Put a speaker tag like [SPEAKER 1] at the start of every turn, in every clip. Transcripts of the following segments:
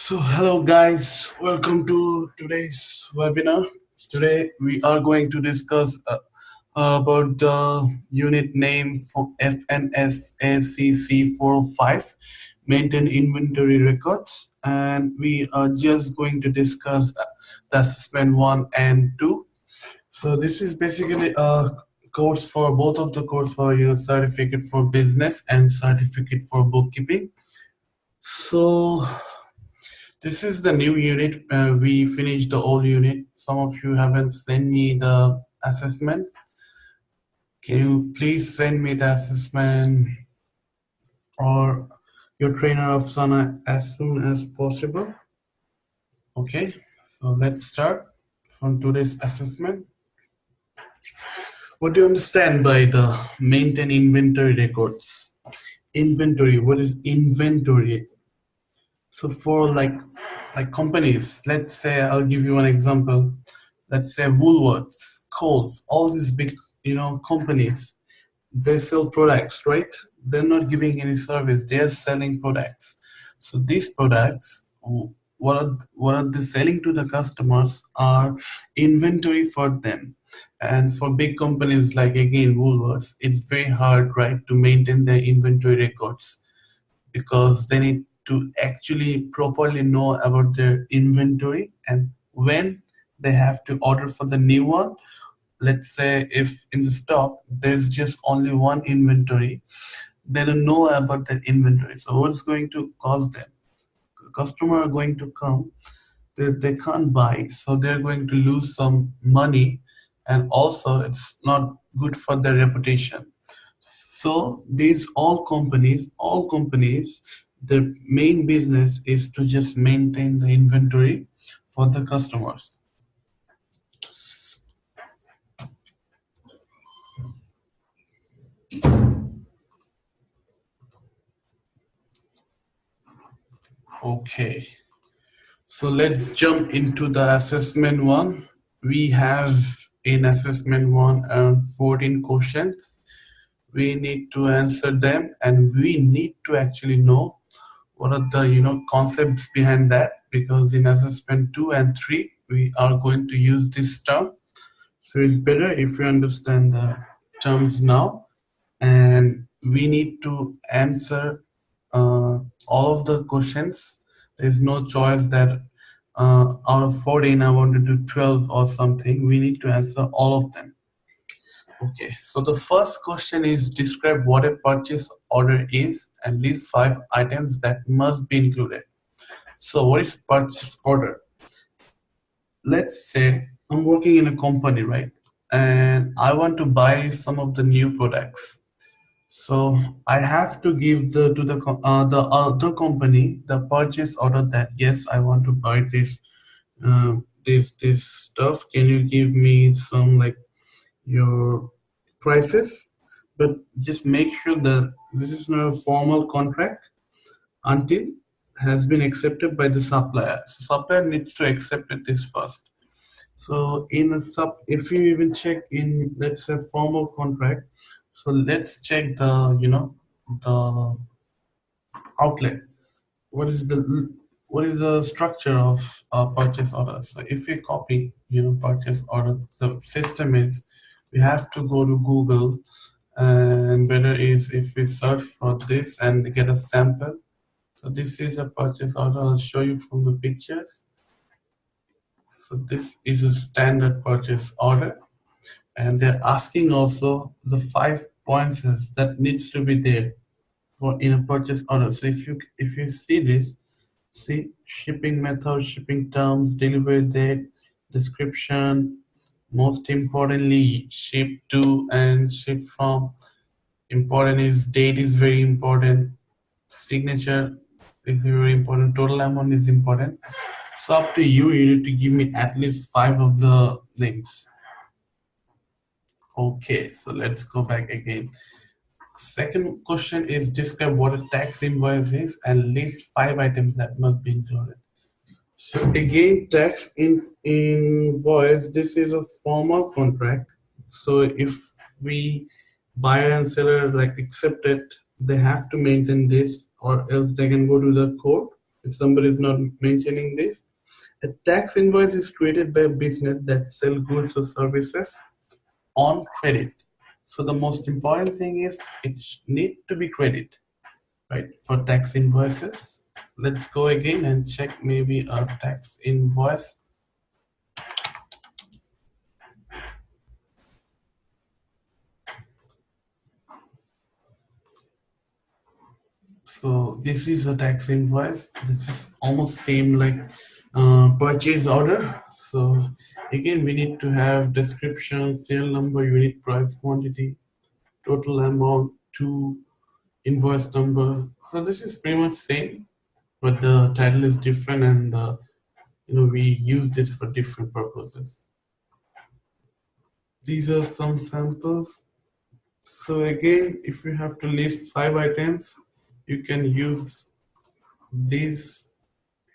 [SPEAKER 1] So hello guys, welcome to today's webinar. Today we are going to discuss about the unit name for FNSACC405, maintain inventory records, and we are just going to discuss the assessment 1 and 2. So this is basically a course for both of the course for certificate for business and certificate for bookkeeping. So this is the new unit. We finished the old unit. Some of you haven't sent me the assessment. Can you please send me the assessment or your trainer of Sana as soon as possible? Okay, so let's start from today's assessment. What do you understand by the maintain inventory records? Inventory, what is inventory? So for like companies, let's say I'll give you an example. Let's say Woolworths, Coles, all these big companies, they sell products, right? They're not giving any service, they're selling products. So these products, what are they selling to the customers are inventory for them. And for big companies like again Woolworths, it's very hard, right, to maintain their inventory records, because they need to actually properly know about their inventory and when they have to order for the new one. Let's say if in the stock there's just only one inventory, they don't know about that inventory. So what's going to cause them? Customer are going to come, they can't buy, so they're going to lose some money, and also it's not good for their reputation. So these all companies, their main business is to just maintain the inventory for the customers. Okay, so let's jump into the assessment 1. We have in assessment 1 14 questions. We need to answer them, and we need to actually know what are the concepts behind that, because in assessment 2 and 3 we are going to use this term. So it's better if you understand the terms now, and we need to answer all of the questions. There's no choice that out of 14 I want to do 12 or something. We need to answer all of them. Okay, so the first question is describe what a purchase order is and list 5 items that must be included. So what is purchase order? Let's say I'm working in a company, right? And I want to buy some of the new products. So I have to give the other company the purchase order that yes, I want to buy this stuff. Can you give me some like your prices? But just make sure that this is not a formal contract until has been accepted by the supplier. So supplier needs to accept this first. So in a if you even check in, let's say, formal contract, so let's check the outlet. What is the structure of purchase order? So if we copy purchase order, the system is we have to go to Google, and better is if we search for this and get a sample. So this is a purchase order. I'll show you from the pictures. So this is a standard purchase order, and they're asking also the 5 points that needs to be there for in a purchase order. So if you see this, see shipping method, shipping terms, delivery date, description, most importantly ship to and ship from. Important is date is very important, signature is very important, total amount is important. So up to you, you need to give me at least 5 of the things. Okay, so let's go back again. Second question is describe what a tax invoice is and list 5 items that must be included. So again, tax invoice, this is a formal contract. So if we buyer and seller like accept it, they have to maintain this, or else they can go to the court. if somebody is not maintaining this. A tax invoice is created by a business that sell goods or services on credit. So the most important thing is it need to be credit, right? For tax invoices. Let's go again and check maybe a tax invoice. So this is a tax invoice. This is almost same like purchase order. So again, we need to have description, sale number, unit price, quantity, total amount, to invoice number. So this is pretty much same, but the title is different, and we use this for different purposes. These are some samples. So again, if you have to list 5 items, you can use these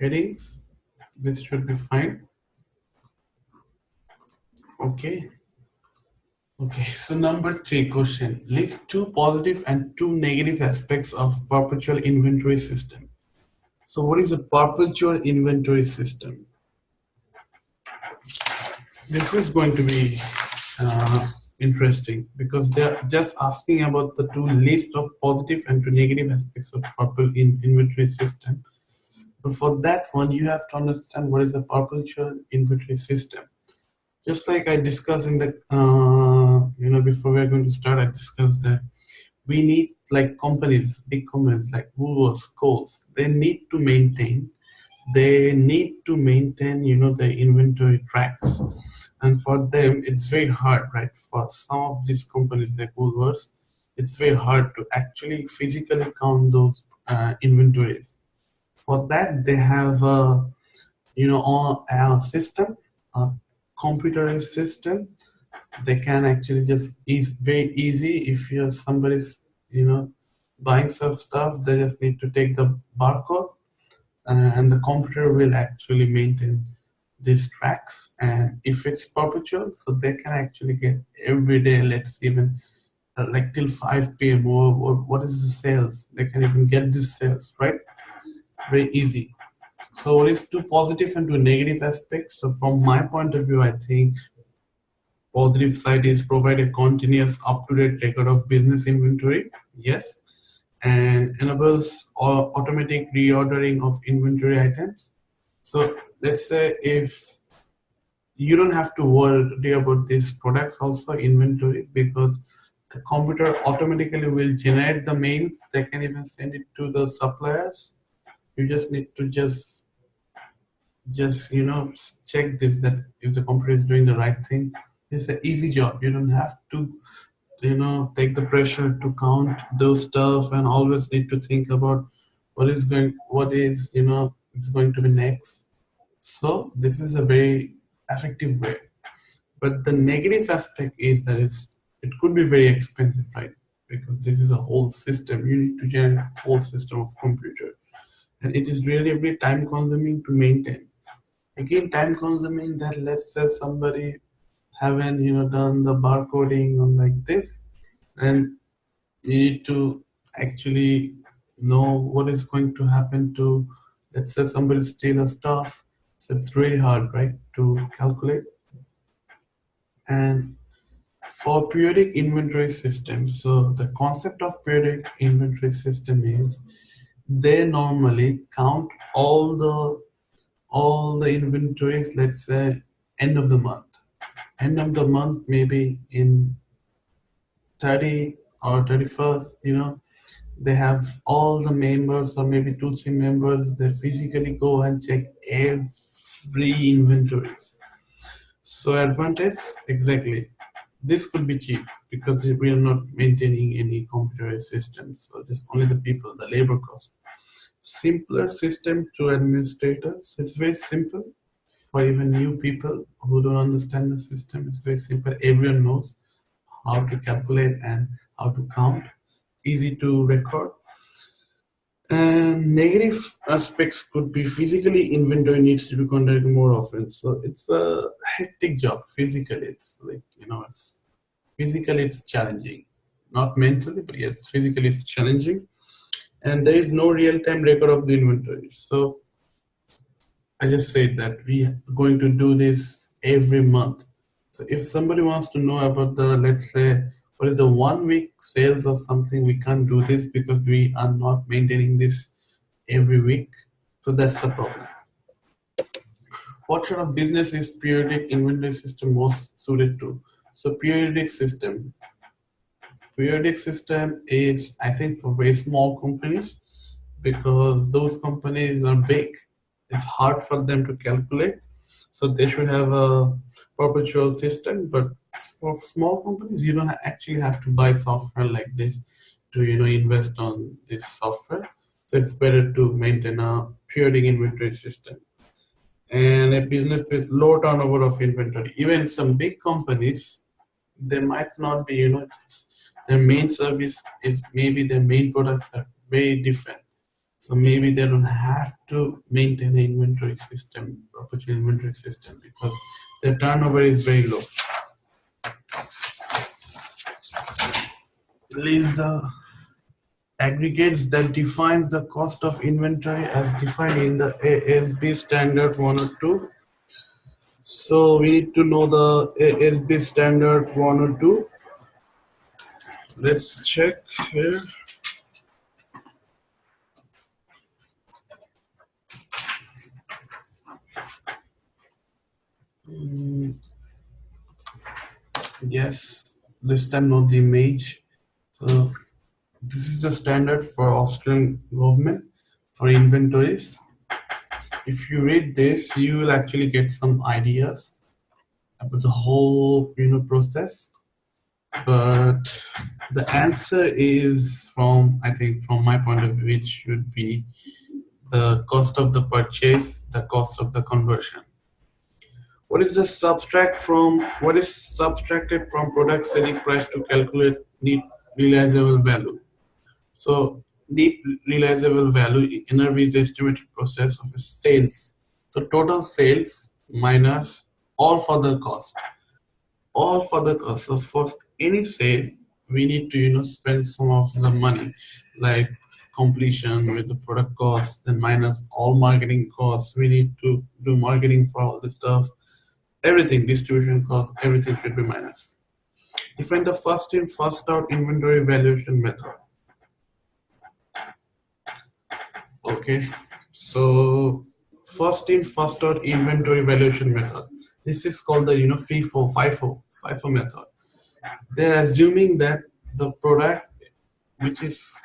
[SPEAKER 1] headings. This should be fine. Okay. Okay, so number 3 question. List 2 positive and 2 negative aspects of perpetual inventory system. So what is a perpetual inventory system? This is going to be interesting because they're just asking about the 2 list of positive and 2 negative aspects of perpetual inventory system. But for that one, you have to understand what is a perpetual inventory system. Just like I discussed in the, before we're going to start, I discussed that we need like companies, big companies like Woolworths, Coles, they need to maintain, the inventory tracks. And for them, it's very hard, right? For some of these companies like Woolworths, it's very hard to actually physically count those inventories. For that, they have a system, a computerized system. They can actually just is very easy if you're somebody's buying some stuff. They just need to take the barcode, and the computer will actually maintain these tracks. And if it's perpetual, so they can actually get every day. Let's even like till 5 p.m. or what is the sales? They can even get these sales, right? Very easy. So what is 2 positive and 2 negative aspects? So from my point of view, I think positive side is provide a continuous up-to-date record of business inventory. Yes. And enables automatic reordering of inventory items. So let's say if you don't have to worry about these products also inventory, because the computer automatically will generate the mails. They can even send it to the suppliers. You just need to just check this, that if the computer is doing the right thing. It's an easy job. You don't have to take the pressure to count those stuff and always need to think about what is it's going to be next. So this is a very effective way. But the negative aspect is that it could be very expensive, right? Because this is a whole system. You need to generate a whole system of computer, and it is really very time consuming to maintain. Again, time consuming that, let's say somebody haven't done the barcoding on like this, and you need to actually know what is going to happen to, let's say somebody steal a stuff. So it's really hard, right, to calculate. And for periodic inventory system, so the concept of periodic inventory system is they normally count all the inventories, let's say end of the month. End of the month, maybe in 30 or 31st, they have all the members, or maybe 2 3 members, they physically go and check every inventories. So advantage, exactly, this could be cheap because we are not maintaining any computerized systems, so just only the people, the labor cost. Simpler system to administrators. It's very simple for even new people who don't understand the system. It's very simple. Everyone knows how to calculate and how to count. Easy to record. And negative aspects could be physically inventory needs to be conducted more often. So it's a hectic job. Physically, it's like it's physically it's challenging. Not mentally, but yes, physically it's challenging. and there is no real-time record of the inventory. So I just said that we are going to do this every month. So if somebody wants to know about the, let's say, what is the 1 week sales or something, we can't do this because we are not maintaining this every week. So that's the problem. What sort of business is periodic inventory system most suited to? So periodic system is, I think, for very small companies, because those companies are big. It's hard for them to calculate. So they should have a perpetual system. But for small companies, you don't actually have to buy software like this to invest on this software. So it's better to maintain a periodic inventory system. And a business with low turnover of inventory. Even some big companies, they might not be, their main service is, maybe their main products are very different. So maybe they don't have to maintain an inventory system, perpetual inventory system, because their turnover is very low. List the aggregates that defines the cost of inventory as defined in the ASB standard 102. So we need to know the ASB standard 102. Let's check here. Yes, this time not the image. So this is the standard for Australian government for inventories. If you read this, you will actually get some ideas about the whole process. But the answer is from, I think, from my point of view, it should be the cost of the purchase, the cost of the conversion. What is subtracted from product selling price to calculate net realizable value? So net realizable value is the estimated process of sales. So total sales minus all further costs. All further costs. So for any sale, we need to spend some of the money, like completion with the product costs, then minus all marketing costs. We need to do marketing for all this stuff. Everything, distribution cost, everything should be minus. Define the first in, first out inventory valuation method. Okay, so first in, first out inventory valuation method. This is called the FIFO method. They're assuming that the product which is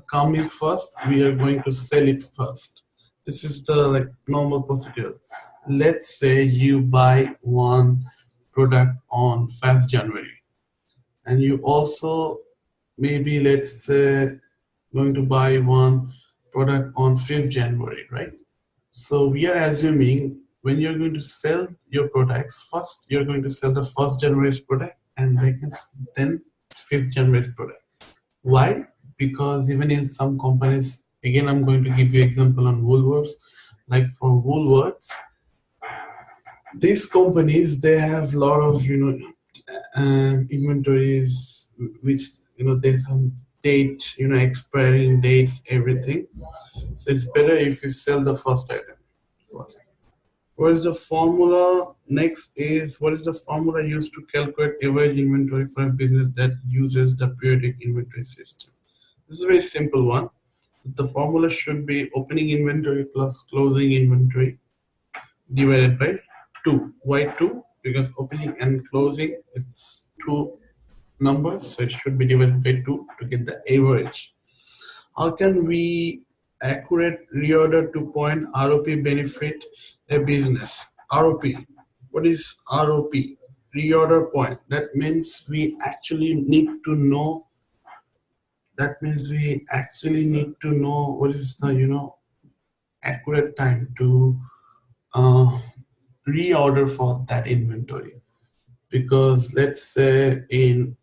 [SPEAKER 1] coming first, we are going to sell it first. This is the normal procedure. Let's say you buy one product on 1st January, and you also maybe, let's say, going to buy one product on 5th January, right? So we are assuming when you're going to sell your products, first you're going to sell the 1st January's product and then 5th January's product. Why? Because even in some companies, again, I'm going to give you example on Woolworths. Like for Woolworths, these companies, they have a lot of inventories, which there's some date, expiring dates, everything. So it's better if you sell the first item first. What is the formula? Next is, what is the formula used to calculate average inventory for a business that uses the periodic inventory system? This is a very simple one. The formula should be opening inventory plus closing inventory divided by 2. Why 2? Because opening and closing, it's 2 numbers, so it should be divided by 2 to get the average. How can we accurate reorder to point ROP benefit a business? ROP. What is ROP? Reorder point. That means we actually need to know. That means we actually need to know what is the accurate time to reorder for that inventory. Because let's say in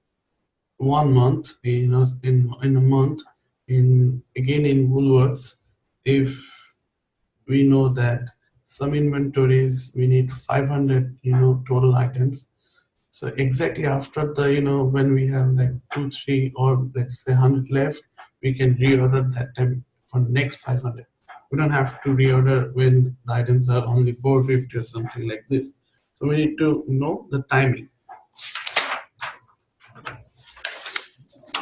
[SPEAKER 1] 1 month, in a month, again in Woolworths, if we know that some inventories we need 500 total items, so exactly after the when we have like 2 3 or let's say 100 left, we can reorder that time for next 500. We don't have to reorder when the items are only 450 or something like this. So we need to know the timing.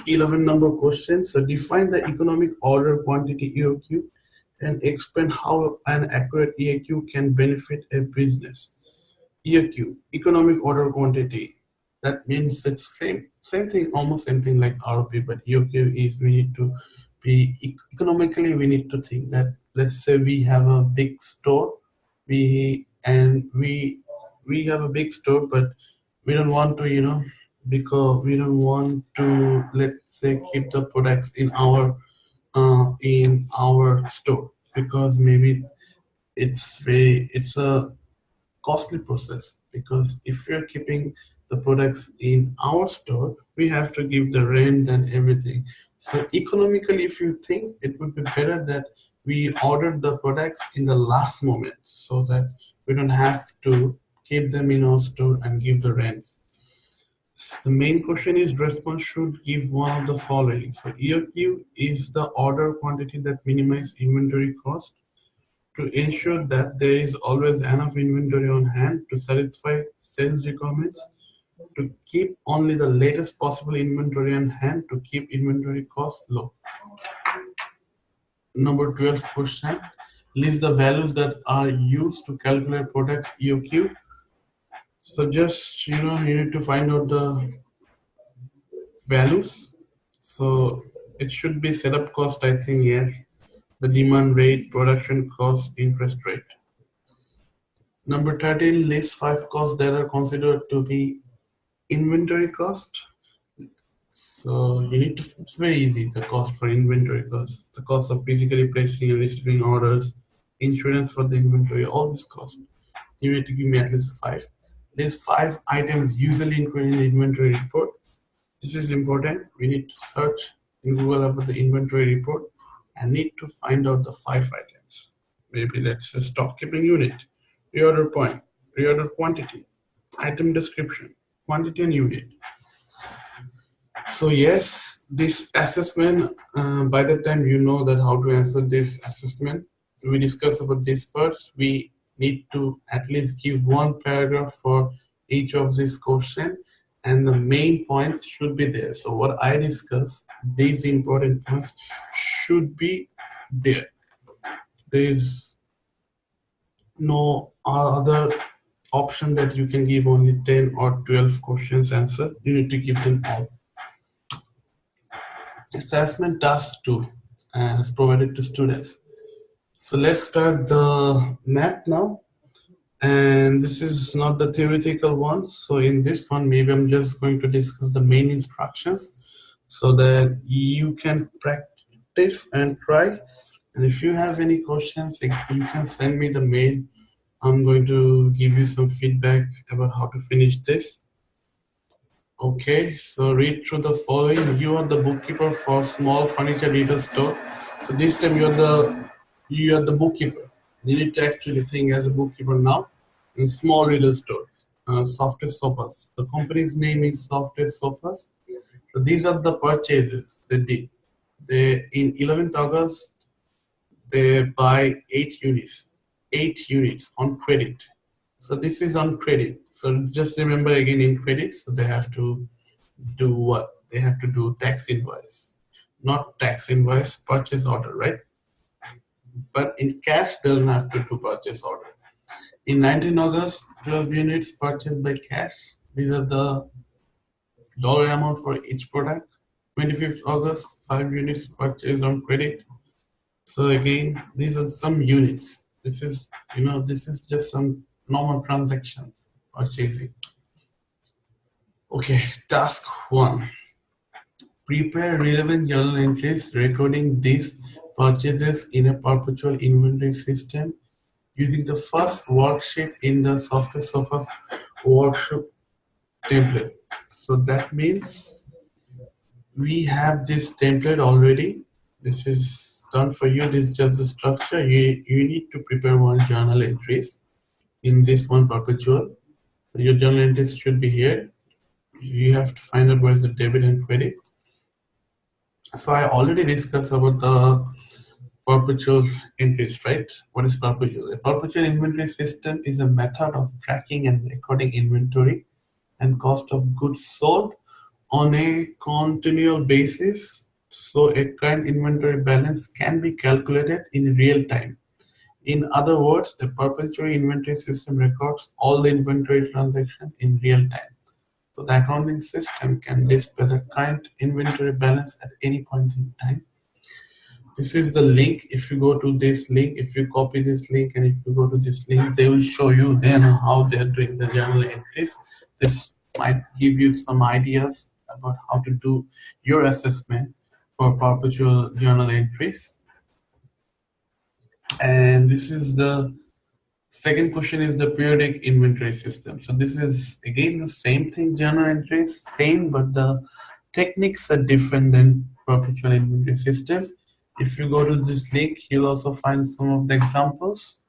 [SPEAKER 1] 11 number question. So define the economic order quantity EOQ and explain how an accurate EOQ can benefit a business. EOQ, economic order quantity. That means it's same thing, almost same thing like ROP, but EOQ is we need to be economically. We need to think that, let's say we have a big store, we have a big store, but we don't want to, because we don't want to, let's say, keep the products in our store, because maybe it's a costly process, because if we're keeping the products in our store, we have to give the rent and everything. So economically, if you think, it would be better that we order the products in the last moment, so that we don't have to keep them in our store and give the rents. The main question is, response should give one of the following. So EOQ is the order quantity that minimize inventory cost to ensure that there is always enough inventory on hand to satisfy sales requirements, to keep only the latest possible inventory on hand to keep inventory costs low. Number 12 question, list the values that are used to calculate products EOQ. So just, you need to find out the values. So it should be setup cost, I think, yeah. The demand rate, production cost, interest rate. Number 13, list 5 costs that are considered to be inventory cost. So you need to, it's very easy, the cost for inventory cost, the cost of physically placing and receiving orders, insurance for the inventory, all this cost. You need to give me at least 5. These 5 items usually included in the inventory report. This is important. We need to search in Google about the inventory report and need to find out the 5 items. Maybe let's say stock keeping unit, reorder point, reorder quantity, item description, quantity and unit. So yes, this assessment, by the time you know that how to answer this assessment, we discuss about these parts, we need to at least give one paragraph for each of these questions, and the main points should be there. So what I discuss, these important points should be there. There is no other option that you can give only 10 or 12 questions answer. You need to give them all. Assessment task 2 is provided to students. So let's start the math now. And this is not the theoretical one. So in this one, maybe I'm just going to discuss the main instructions so that you can practice and try. And if you have any questions, you can send me the mail. I'm going to give you some feedback about how to finish this. Okay, so read through the following. You are the bookkeeper for small furniture retail store. So this time you are the bookkeeper. You need to actually think as a bookkeeper now in small retail stores. Softest Sofas. The company's name is Softest Sofas. So these are the purchases they did. In 11th August, they buy 8 units. 8 units on credit. So this is on credit. So just remember again, in credit, so they have to do what? They have to do tax invoice. Not tax invoice, purchase order, right? But in cash, they don't have to do purchase order. In 19 August, 12 units purchased by cash. These are the dollar amount for each product. 25th August, 5 units purchased on credit. So again, these are some units. This is, this is just some normal transactions purchasing. Okay, task 1. Prepare relevant journal entries recording these purchases in a perpetual inventory system using the first worksheet in the Software Sofas workshop template. So that means we have this template already. This is done for you. This is just the structure. You need to prepare one journal entries in this one perpetual. Your journal entries should be here. You have to find out what is the debit and credit. So I already discussed about the perpetual entries, right? What is perpetual? A perpetual inventory system is a method of tracking and recording inventory and cost of goods sold on a continual basis. So a current inventory balance can be calculated in real time. In other words, a perpetual inventory system records all the inventory transactions in real time. So the accounting system can display the current inventory balance at any point in time. This is the link. If you go to this link, if you copy this link and if you go to this link, they will show you then how they're doing the journal entries. This might give you some ideas about how to do your assessment for perpetual journal entries. And this is the second question is the periodic inventory system. So this is again the same thing, journal entries, same, but the techniques are different than perpetual inventory system. If you go to this link, you'll also find some of the examples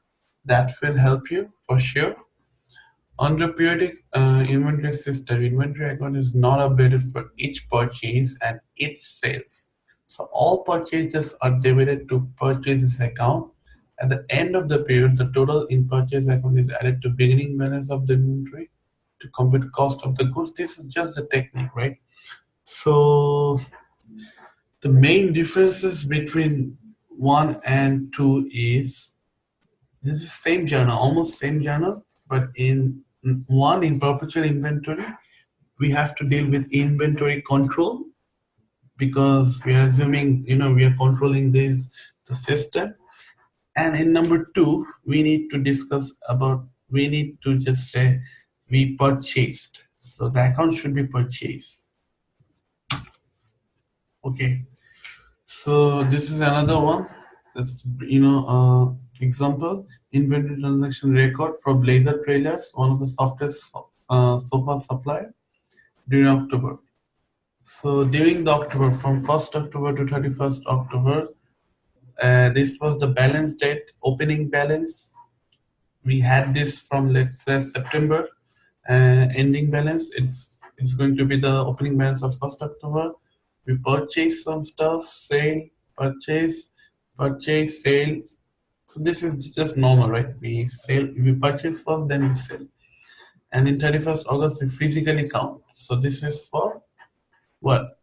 [SPEAKER 1] that will help you for sure. Under periodic inventory system, inventory account is not updated for each purchase and each sales. So all purchases are debited to purchases account. At the end of the period, the total in purchase account is added to beginning balance of the inventory to compute cost of the goods. This is just the technique, right? So the main differences between one and two is this is same journal, almost same journal, but in one in perpetual inventory, we have to deal with inventory control because we are assuming we are controlling this the system. And in number two, we need to discuss about we need to just say we purchased. So the account should be purchased. Okay. So this is another one. That's example inventory transaction record for Blazer trailers, one of the softest sofa supplier during October. So during the October, from 1st October to 31st October, this was the balance date, opening balance. We had this from let's say September, ending balance. It's going to be the opening balance of 1st October. We purchase some stuff, sale, purchase, sale. So this is just normal, right? We purchase first, then we sell. And in 31st August, we physically count. So this is for what?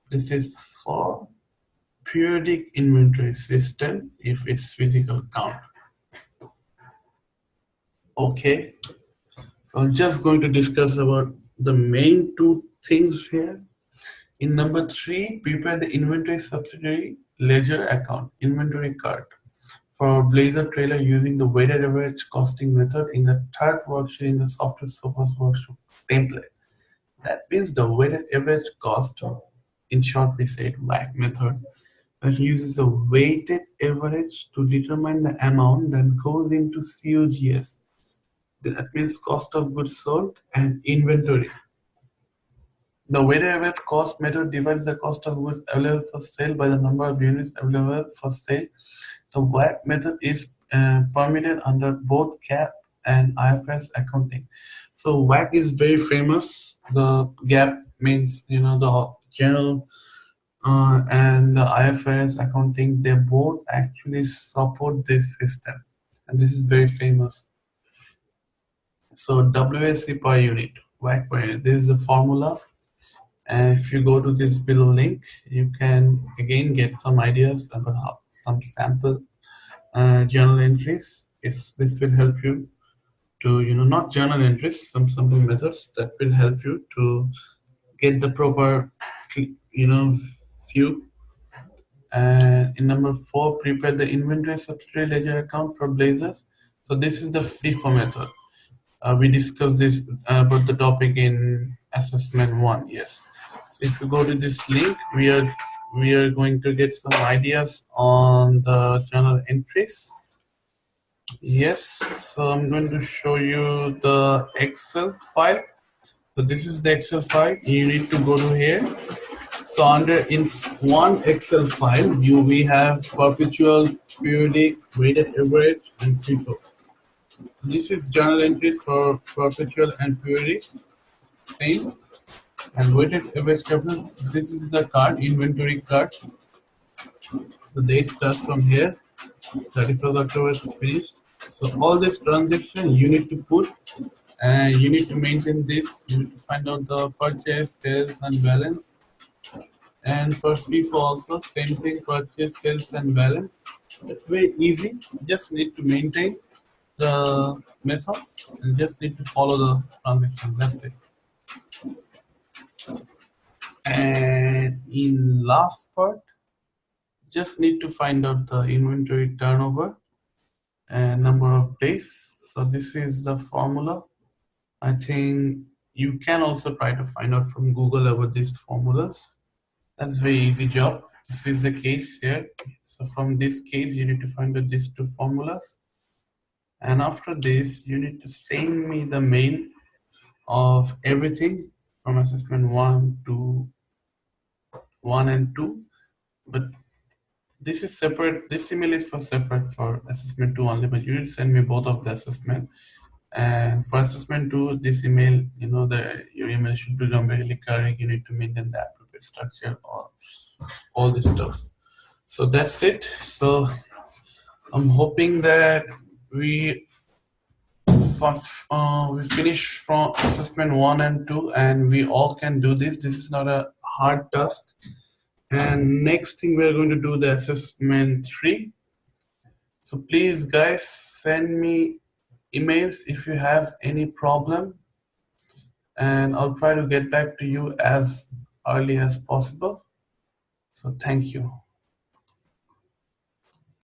[SPEAKER 1] This is for periodic inventory system if it's physical count. Okay. So I'm just going to discuss about the main two things here. In number three, prepare the inventory subsidiary ledger account, inventory card for Blazer trailer using the weighted average costing method in the third worksheet in the software source workshop template. That means the weighted average cost, or in short we say WAC method, that uses a weighted average to determine the amount that goes into COGS. That means cost of goods sold and inventory. The weighted average cost method divides the cost of goods available for sale by the number of units available for sale. The WAC method is permitted under both GAAP and IFRS accounting. So WAC is very famous. The GAAP means the general and the IFRS accounting. They both actually support this system, and this is very famous. So WAC per unit, WAC per unit. This is the formula. And if you go to this below link, you can again get some ideas about how some sample journal entries. This will help you to not journal entries, some sample methods that will help you to get the proper view. And in number four, prepare the inventory subsidiary ledger account for Blazers. So this is the FIFO method. We discussed this about the topic in assessment one. Yes. So if you go to this link, we are going to get some ideas on the journal entries. Yes. So I'm going to show you the Excel file. So this is the Excel file. You need to go to here. So under in one Excel file, we have perpetual, periodic, weighted average, and FIFO. So this is journal entries for perpetual and periodic. Same. And weighted average capital, this is the card, inventory card. The date starts from here, 31st October to finished. So all this transaction you need to put, and you need to maintain this. You need to find out the purchase, sales, and balance. And for FIFO also, same thing, purchase, sales, and balance. It's very easy. You just need to maintain the methods and just need to follow the transaction. That's it. And in last part, just need to find out the inventory turnover and number of days. So this is the formula. I think you can also try to find out from Google about these formulas. That's very easy job. This is the case here. So from this case, you need to find out these two formulas. And after this, you need to send me the mail of everything from assessment 1 to 1 and 2. But this is separate. This email is for separate for assessment 2 only, but you need to send me both of the assessment. And for assessment 2, this email, your email should be grammatically correct. You need to maintain the appropriate structure, all this stuff. So that's it. So I'm hoping that we finish from assessment 1 and 2, and we all can do this. This is not a hard task. And next thing we're going to do the assessment 3. So please guys, send me emails if you have any problem, and I'll try to get back to you as early as possible. So thank you.